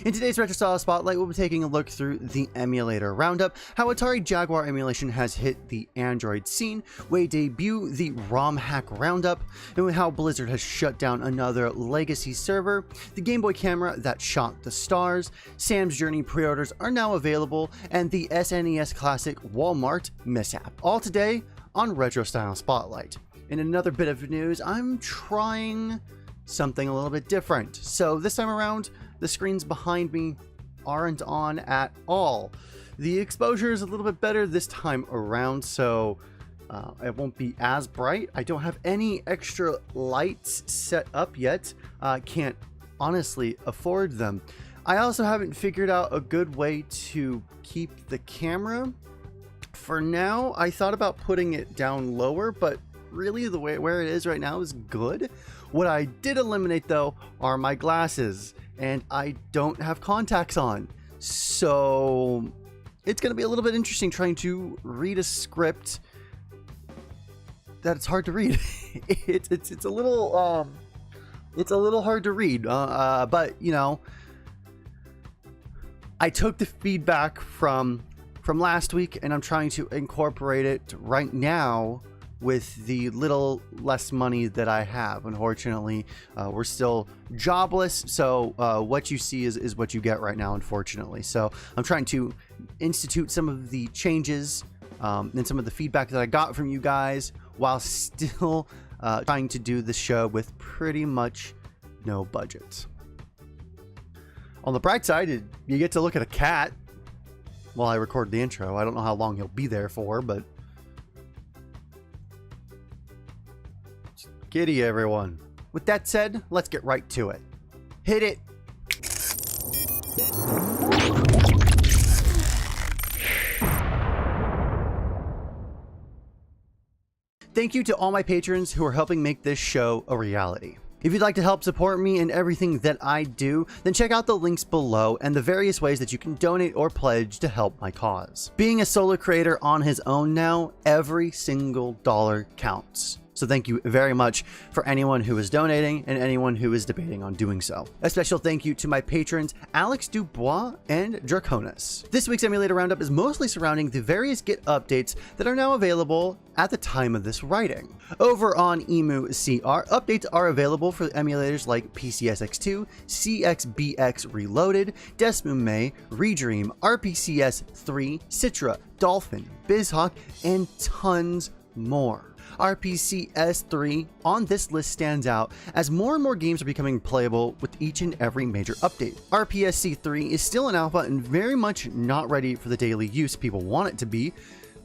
In today's Retro Style Spotlight, we'll be taking a look through the Emulator Roundup, how Atari Jaguar emulation has hit the Android scene, we debut the Rom Hack Roundup, and how Blizzard has shut down another legacy server, the Game Boy camera that shot the stars, Sam's Journey pre-orders are now available, and the SNES Classic Walmart mishap. All today on Retro Style Spotlight. In another bit of news, I'm trying something a little bit different. So this time around, the screens behind me aren't on at all. The exposure is a little bit better this time around, so it won't be as bright. I don't have any extra lights set up yet. Can't honestly afford them. I also haven't figured out a good way to keep the camera. For now, I thought about putting it down lower, but really the way where it is right now is good. What I did eliminate though are my glasses, and I don't have contacts on, so it's going to be a little bit interesting trying to read a script that it's hard to read. it's a little hard to read, but you know, I took the feedback from last week and I'm trying to incorporate it right now with the little less money that I have. Unfortunately, we're still jobless, so what you see is what you get right now, unfortunately. So I'm trying to institute some of the changes and some of the feedback that I got from you guys while still trying to do the show with pretty much no budget. On the bright side, you get to look at a cat while I record the intro. I don't know how long he'll be there for, but kitty, everyone. With that said, let's get right to it. Hit it. Thank you to all my patrons who are helping make this show a reality. If you'd like to help support me in everything that I do, then check out the links below and the various ways that you can donate or pledge to help my cause. Being a solo creator on his own now, every single dollar counts. So thank you very much for anyone who is donating and anyone who is debating on doing so. A special thank you to my patrons Alex Dubois and Draconis. This week's Emulator Roundup is mostly surrounding the various Git updates that are now available at the time of this writing. Over on EmuCR, updates are available for emulators like PCSX2, CXBX Reloaded, Desmume, Redream, RPCS3, Citra, Dolphin, BizHawk, and tons more. RPCS3 on this list stands out as more and more games are becoming playable with each and every major update. RPSC3 is still in alpha and very much not ready for the daily use people want it to be,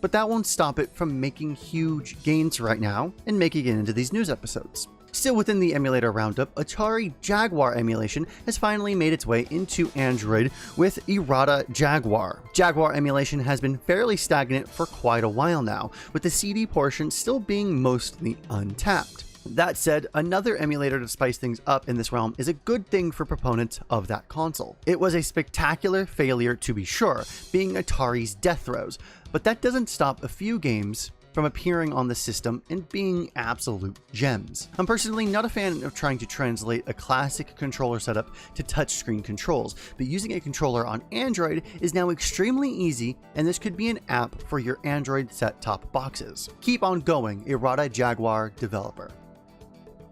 but that won't stop it from making huge gains right now and making it into these news episodes. Still within the Emulator Roundup, Atari Jaguar emulation has finally made its way into Android with Errata Jaguar. Jaguar emulation has been fairly stagnant for quite a while now, with the CD portion still being mostly untapped. That said, another emulator to spice things up in this realm is a good thing for proponents of that console. It was a spectacular failure to be sure, being Atari's death throes, but that doesn't stop a few games from appearing on the system and being absolute gems. I'm personally not a fan of trying to translate a classic controller setup to touchscreen controls, but using a controller on Android is now extremely easy, and this could be an app for your Android set-top boxes. Keep on going, Errata Jaguar developer.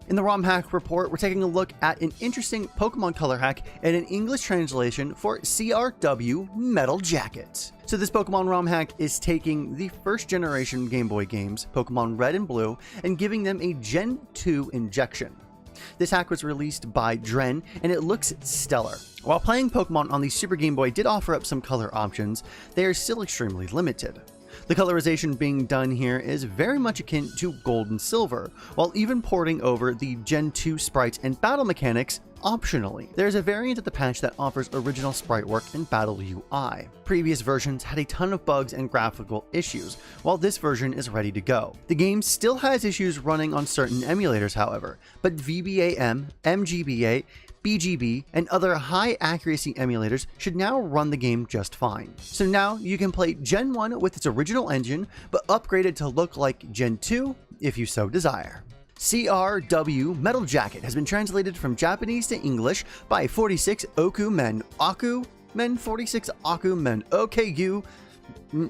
In the Rom Hack Report, we're taking a look at an interesting Pokemon color hack and an English translation for CRW Metal Jacket. So this Pokemon ROM hack is taking the first generation Game Boy games, Pokemon Red and Blue, and giving them a Gen 2 injection. This hack was released by Dren, and it looks stellar. While playing Pokemon on the Super Game Boy did offer up some color options, they are still extremely limited. The colorization being done here is very much akin to Gold and Silver, while even porting over the Gen 2 sprites and battle mechanics optionally. There's a variant of the patch that offers original sprite work and battle UI. Previous versions had a ton of bugs and graphical issues, while this version is ready to go. The game still has issues running on certain emulators, however, but VBAM, MGBA, BGB, and other high accuracy emulators should now run the game just fine. So now you can play Gen 1 with its original engine, but upgraded to look like Gen 2 if you so desire. CRW Metal Jacket has been translated from Japanese to English by 46 Oku Men. 46 Oku Men. OKU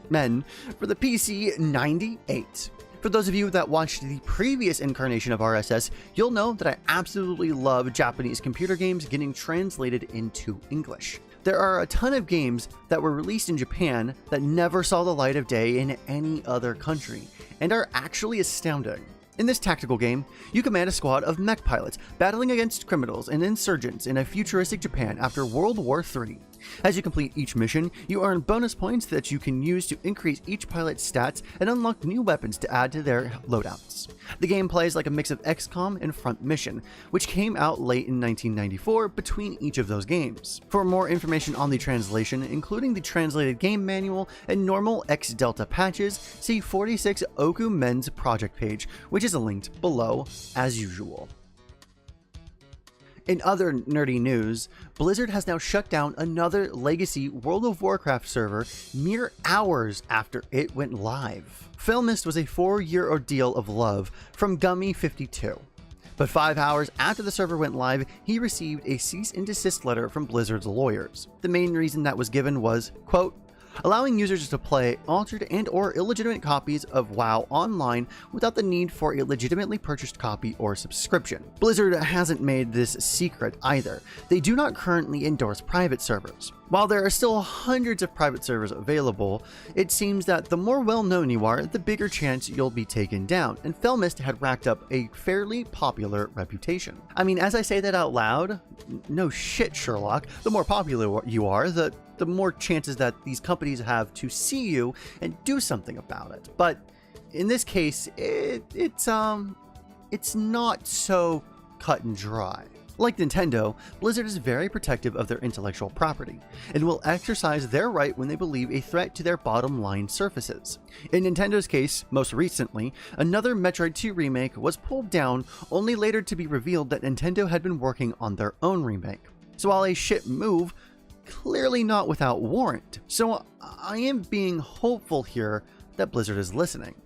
Men for the PC 98. For those of you that watched the previous incarnation of RSS, you'll know that I absolutely love Japanese computer games getting translated into English. There are a ton of games that were released in Japan that never saw the light of day in any other country, and are actually astounding. In this tactical game, you command a squad of mech pilots battling against criminals and insurgents in a futuristic Japan after World War III. As you complete each mission, you earn bonus points that you can use to increase each pilot's stats and unlock new weapons to add to their loadouts. The game plays like a mix of XCOM and Front Mission, which came out late in 1994 between each of those games. For more information on the translation, including the translated game manual and normal X Delta patches, see 46 Oku Men's project page, which is linked below as usual. In other nerdy news, Blizzard has now shut down another legacy World of Warcraft server mere hours after it went live. Filmist was a 4-year ordeal of love from Gummy52. But 5 hours after the server went live, he received a cease and desist letter from Blizzard's lawyers. The main reason that was given was, quote, allowing users to play altered and/or illegitimate copies of WoW online without the need for a legitimately purchased copy or subscription. Blizzard hasn't made this secret either. They do not currently endorse private servers. While there are still hundreds of private servers available, it seems that the more well-known you are, the bigger chance you'll be taken down, and Felmist had racked up a fairly popular reputation. I mean, as I say that out loud, no shit, Sherlock, the more popular you are, the more chances that these companies have to see you and do something about it. But in this case, it's not so cut and dry. Like Nintendo, Blizzard is very protective of their intellectual property, and will exercise their right when they believe a threat to their bottom line surfaces. In Nintendo's case, most recently, another Metroid 2 remake was pulled down, only later to be revealed that Nintendo had been working on their own remake. So while a shit move, clearly not without warrant. So I am being hopeful here that Blizzard is listening.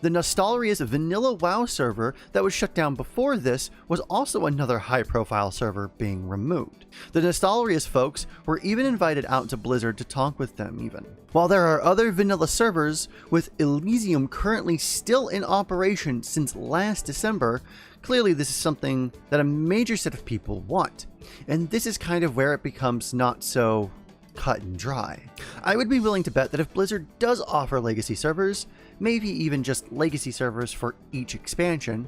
The Nostalria's vanilla WoW server that was shut down before this was also another high-profile server being removed. The Nostalria's folks were even invited out to Blizzard to talk with them even. While there are other vanilla servers, with Elysium currently still in operation since last December, clearly this is something that a major set of people want. And this is kind of where it becomes not so cut and dry. I would be willing to bet that if Blizzard does offer legacy servers, maybe even just legacy servers for each expansion,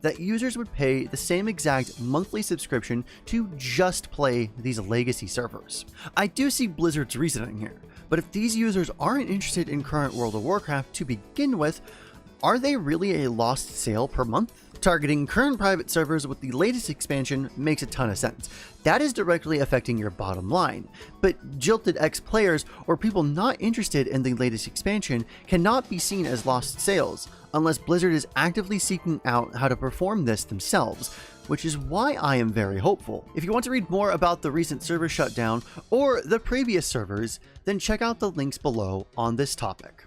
that users would pay the same exact monthly subscription to just play these legacy servers. I do see Blizzard's reasoning here, but if these users aren't interested in current World of Warcraft to begin with, are they really a lost sale per month? Targeting current private servers with the latest expansion makes a ton of sense. That is directly affecting your bottom line, but jilted ex-players or people not interested in the latest expansion cannot be seen as lost sales, unless Blizzard is actively seeking out how to perform this themselves, which is why I am very hopeful. If you want to read more about the recent server shutdown or the previous servers, then check out the links below on this topic.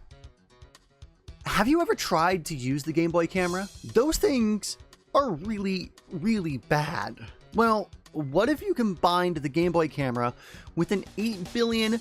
Have you ever tried to use the Game Boy camera? Those things are really, really bad. Well, what if you combined the Game Boy camera with an $8 billion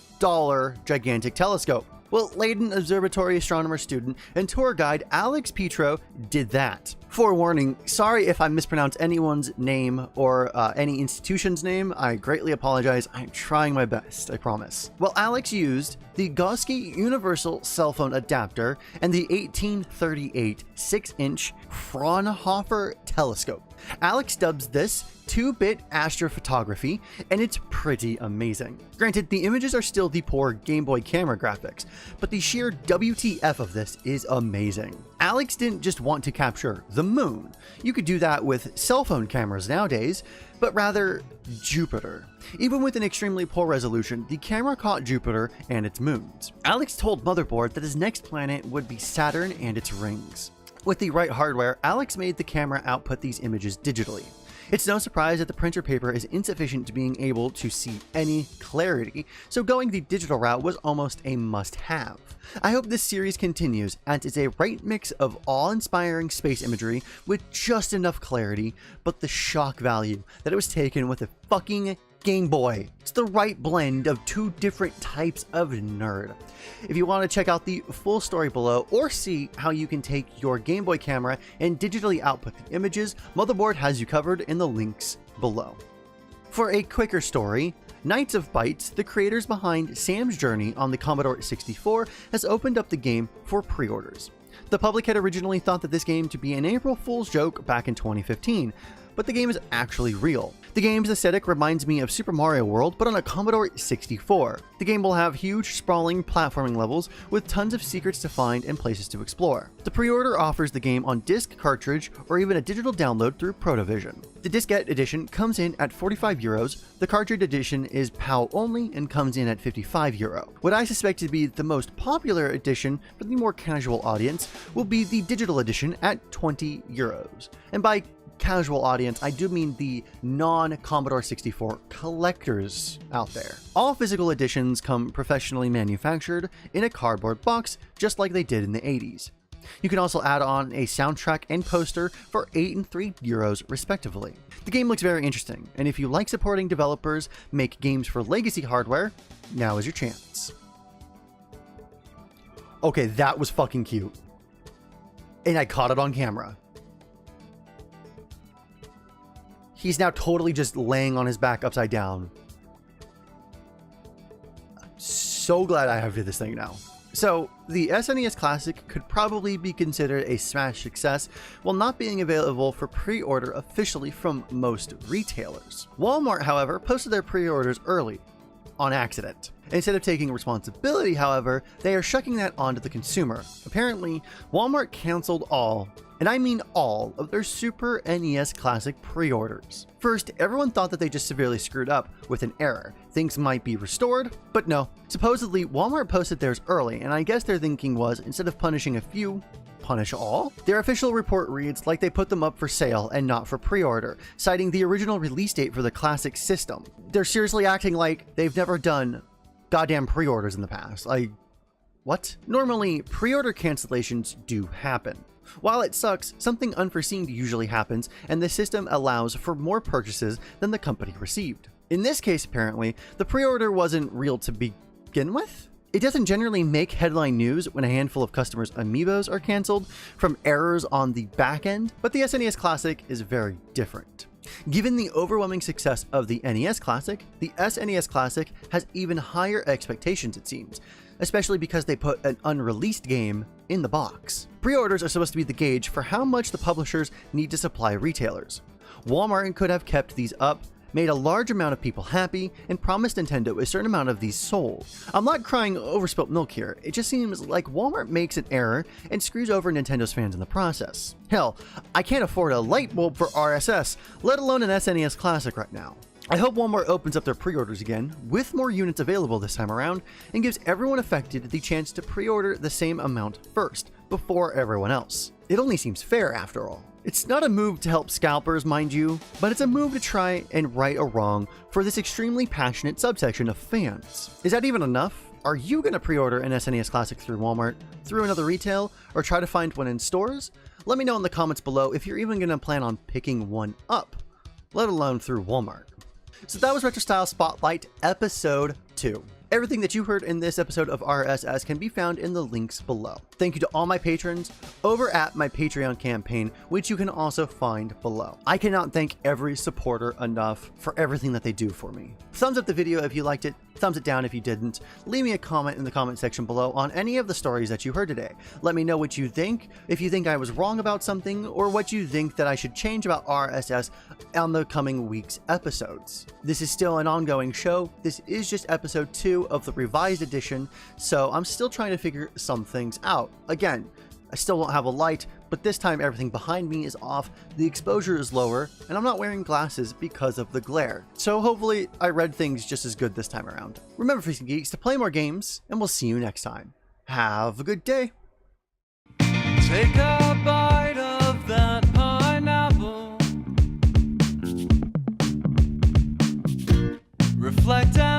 gigantic telescope? Well, Leiden Observatory astronomer student and tour guide Alex Petro did that. Forewarning, sorry if I mispronounce anyone's name or any institution's name. I greatly apologize. I'm trying my best, I promise. Well, Alex used the Gaussky Universal Cell Phone Adapter and the 1838 6-inch Fraunhofer telescope. Alex dubs this TwoBit Astrophotography, and it's pretty amazing. Granted, the images are still the poor Game Boy camera graphics, but the sheer WTF of this is amazing. Alex didn't just want to capture the moon. You could do that with cell phone cameras nowadays, but rather Jupiter. Even with an extremely poor resolution, the camera caught Jupiter and its moons. Alex told Motherboard that his next planet would be Saturn and its rings. With the right hardware, Alex made the camera output these images digitally. It's no surprise that the printer paper is insufficient to being able to see any clarity, so going the digital route was almost a must-have. I hope this series continues, and it's a right mix of awe-inspiring space imagery with just enough clarity, but the shock value that it was taken with a fucking Game Boy. It's the right blend of two different types of nerd. If you want to check out the full story below or see how you can take your Game Boy camera and digitally output the images, Motherboard has you covered in the links below. For a quicker story, Knights of Bytes, the creators behind Sam's Journey on the Commodore 64, has opened up the game for pre-orders. The public had originally thought that this game to be an April Fool's joke back in 2015, but the game is actually real. The game's aesthetic reminds me of Super Mario World, but on a Commodore 64. The game will have huge, sprawling platforming levels with tons of secrets to find and places to explore. The pre-order offers the game on disc, cartridge, or even a digital download through Protovision. The Diskette edition comes in at €45, the cartridge edition is PAL only and comes in at €55. What I suspect to be the most popular edition for the more casual audience will be the digital edition at €20. And by casual audience, I do mean the non-Commodore 64 collectors out there. All physical editions come professionally manufactured in a cardboard box, just like they did in the 80s. You can also add on a soundtrack and poster for €8 and €3 respectively. The game looks very interesting, and if you like supporting developers make games for legacy hardware, now is your chance. Okay, that was fucking cute. And I caught it on camera. He's now totally just laying on his back upside down. I'm so glad I have this thing now. So, the SNES Classic could probably be considered a smash success while not being available for pre-order officially from most retailers. Walmart, however, posted their pre-orders early, on accident. Instead of taking responsibility, however, they are shucking that onto the consumer. Apparently, Walmart canceled all, and I mean all, of their Super NES Classic pre-orders. First, everyone thought that they just severely screwed up with an error. Things might be restored, but no. Supposedly, Walmart posted theirs early, and I guess their thinking was, instead of punishing a few, punish all? Their official report reads like they put them up for sale and not for pre-order, citing the original release date for the Classic system. They're seriously acting like they've never done goddamn pre-orders in the past. Like, what? Normally, pre-order cancellations do happen. While it sucks, something unforeseen usually happens, and the system allows for more purchases than the company received. In this case, apparently, the pre-order wasn't real to begin with? It doesn't generally make headline news when a handful of customers' amiibos are canceled from errors on the back end, but the SNES Classic is very different. Given the overwhelming success of the NES Classic, the SNES Classic has even higher expectations, it seems, especially because they put an unreleased game in the box. Pre-orders are supposed to be the gauge for how much the publishers need to supply retailers. Walmart could have kept these up, made a large amount of people happy, and promised Nintendo a certain amount of these sold. I'm not crying over spilt milk here, it just seems like Walmart makes an error and screws over Nintendo's fans in the process. Hell, I can't afford a light bulb for RSS, let alone an SNES Classic right now. I hope Walmart opens up their pre-orders again, with more units available this time around, and gives everyone affected the chance to pre-order the same amount first, before everyone else. It only seems fair after all. It's not a move to help scalpers, mind you, but it's a move to try and right a wrong for this extremely passionate subsection of fans. Is that even enough? Are you going to pre-order an SNES Classic through Walmart, through another retail, or try to find one in stores? Let me know in the comments below if you're even going to plan on picking one up, let alone through Walmart. So that was Retro Style Spotlight Episode 2. Everything that you heard in this episode of RSS can be found in the links below. Thank you to all my patrons over at my Patreon campaign, which you can also find below. I cannot thank every supporter enough for everything that they do for me. Thumbs up the video if you liked it, thumbs it down if you didn't. Leave me a comment in the comment section below on any of the stories that you heard today. Let me know what you think, if you think I was wrong about something, or what you think that I should change about RSS on the coming week's episodes. This is still an ongoing show. This is just episode 2 of the revised edition, so I'm still trying to figure some things out. Again, I still don't have a light, but this time everything behind me is off, the exposure is lower, and I'm not wearing glasses because of the glare. So hopefully I read things just as good this time around. Remember, Freaks and Geeks, to play more games, and we'll see you next time. Have a good day. Take a bite of that pineapple. reflect